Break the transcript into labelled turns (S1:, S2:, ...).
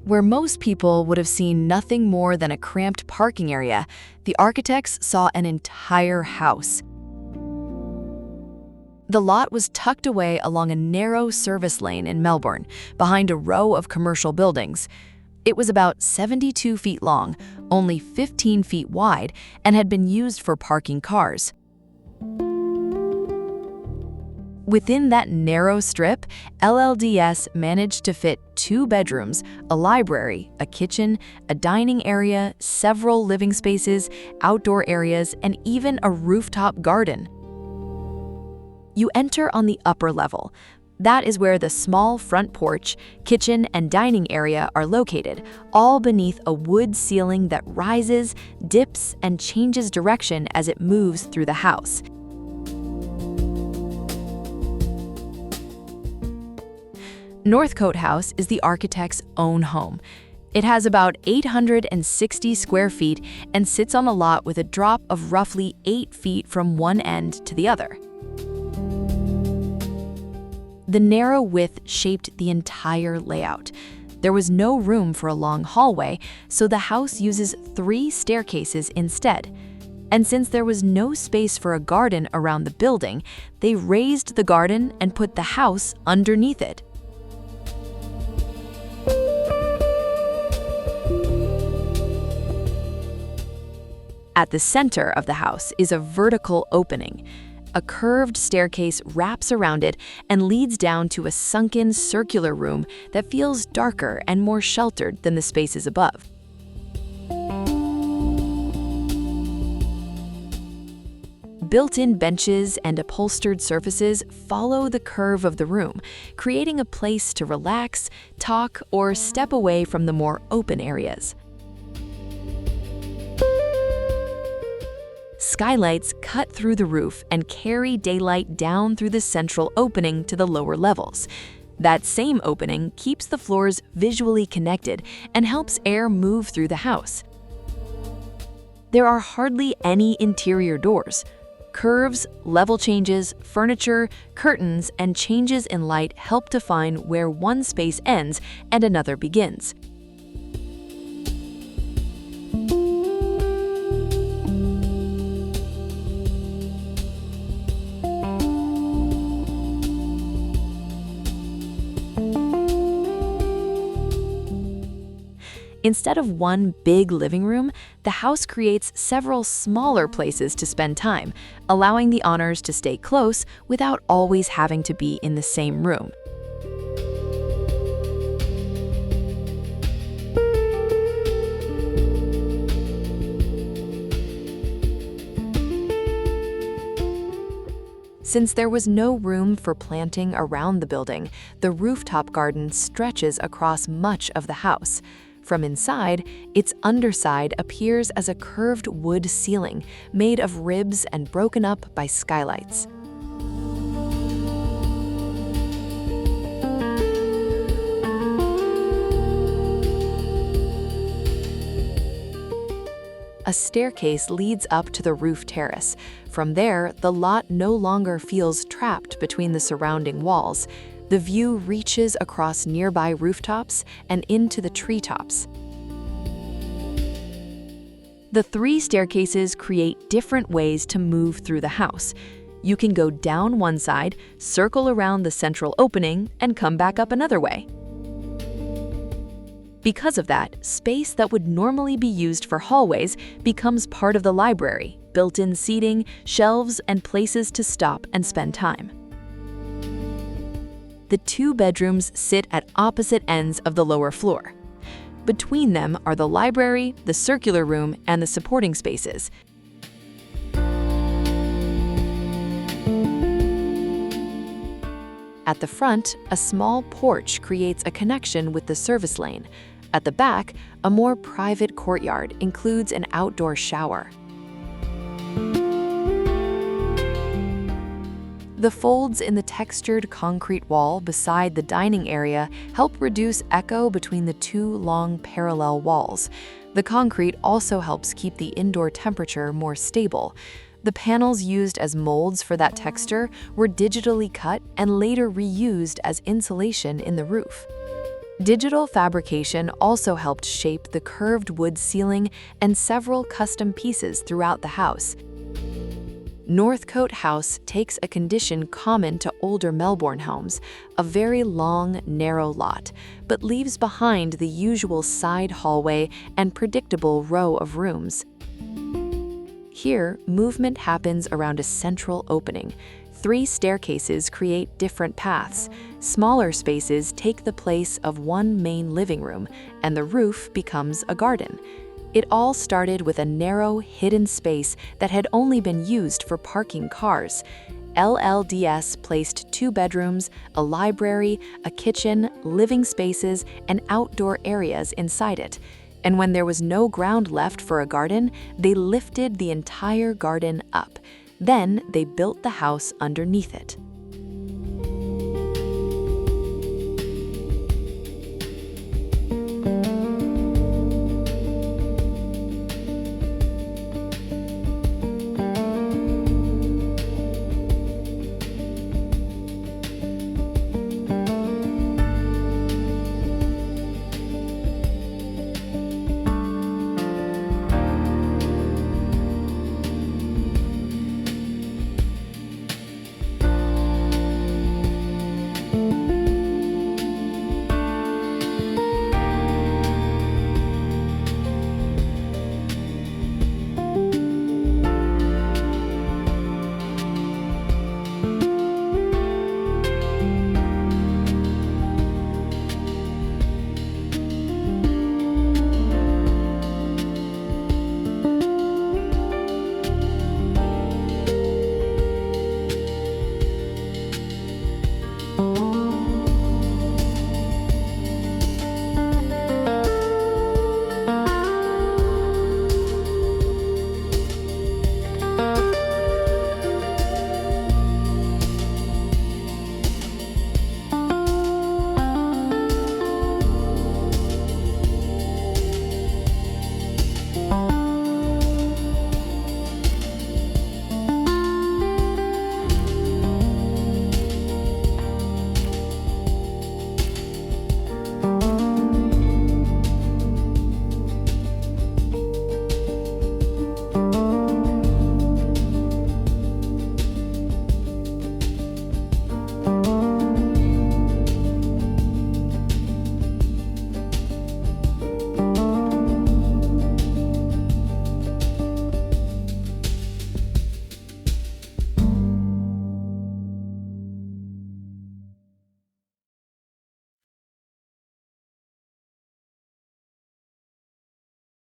S1: Where most people would have seen nothing more than a cramped parking area, the architects saw an entire house. The lot was tucked away along a narrow service lane in Melbourne, behind a row of commercial buildings. It was about 72 feet long, only 15 feet wide, and had been used for parking cars. Within that narrow strip, LLDS managed to fit 2 bedrooms, a library, a kitchen, a dining area, several living spaces, outdoor areas, and even a rooftop garden. You enter on the upper level. That is where the small front porch, kitchen, and dining area are located, all beneath a wood ceiling that rises, dips, and changes direction as it moves through the house. Northcote House is the architect's own home. It has about 860 square feet and sits on a lot with a drop of roughly 8 feet from one end to the other. The narrow width shaped the entire layout. There was no room for a long hallway, so the house uses 3 staircases instead. And since there was no space for a garden around the building, they raised the garden and put the house underneath it. At the center of the house is a vertical opening. A curved staircase wraps around it and leads down to a sunken circular room that feels darker and more sheltered than the spaces above. Built-in benches and upholstered surfaces follow the curve of the room, creating a place to relax, talk, or step away from the more open areas. Skylights cut through the roof and carry daylight down through the central opening to the lower levels. That same opening keeps the floors visually connected and helps air move through the house. There are hardly any interior doors. Curves, level changes, furniture, curtains, and changes in light help define where one space ends and another begins. Instead of one big living room, the house creates several smaller places to spend time, allowing the owners to stay close without always having to be in the same room. Since there was no room for planting around the building, the rooftop garden stretches across much of the house. From inside, its underside appears as a curved wood ceiling made of ribs and broken up by skylights. A staircase leads up to the roof terrace. From there, the lot no longer feels trapped between the surrounding walls. The view reaches across nearby rooftops and into the treetops. The 3 staircases create different ways to move through the house. You can go down one side, circle around the central opening, and come back up another way. Because of that, space that would normally be used for hallways becomes part of the library, built-in seating, shelves, and places to stop and spend time. The 2 bedrooms sit at opposite ends of the lower floor. Between them are the library, the circular room, and the supporting spaces. At the front, a small porch creates a connection with the service lane. At the back, a more private courtyard includes an outdoor shower. The folds in the textured concrete wall beside the dining area help reduce echo between the 2 long parallel walls. The concrete also helps keep the indoor temperature more stable. The panels used as molds for that texture were digitally cut and later reused as insulation in the roof. Digital fabrication also helped shape the curved wood ceiling and several custom pieces throughout the house. Northcote House takes a condition common to older Melbourne homes, a very long, narrow lot, but leaves behind the usual side hallway and predictable row of rooms. Here, movement happens around a central opening. 3 staircases create different paths. Smaller spaces take the place of one main living room, and the roof becomes a garden. It all started with a narrow, hidden space that had only been used for parking cars. LLDS placed 2 bedrooms, a library, a kitchen, living spaces, and outdoor areas inside it. And when there was no ground left for a garden, they lifted the entire garden up. Then they built the house underneath it.